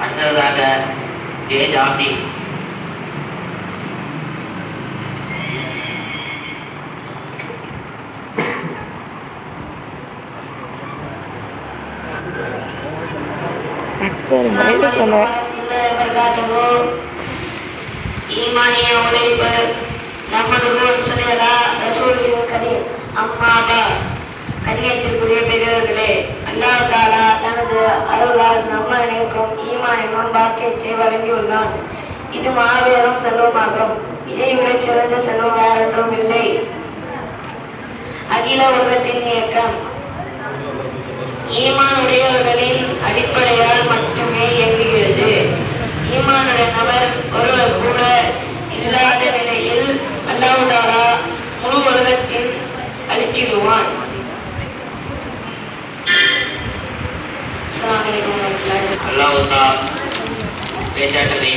அடுத்ததாக J Jassim. ஈமானிய உழைப்பு நமது ரசூலுல் கரீம். அம்மாபா, கண்ணியத்திற்குரிய பெரியவர்களே, அல்லாஹ் தஆலா தனது அருளால் நம்ம அனைவருக்கும் ஈமான் என்னும் பாக்கியத்தை வழங்கியுள்ளான். இது மாபெரும் செல்வமாகும். இதை விட சிறந்த செல்வம் வேறொன்றும் இல்லை. அகில உலகத்தின் இயக்கம் ஈமான் உடையவர்களின் அடிப்படையால் மட்டுமே இயங்குகிறது. ஈமானுடைய நபர் ஒருவர் கூட இல்லாத நிலையில் அல்லாஹ் தஆலா முழு உலகத்தில் அழித்திடுவான். அல்லாஹ் பேச்சாற்றலை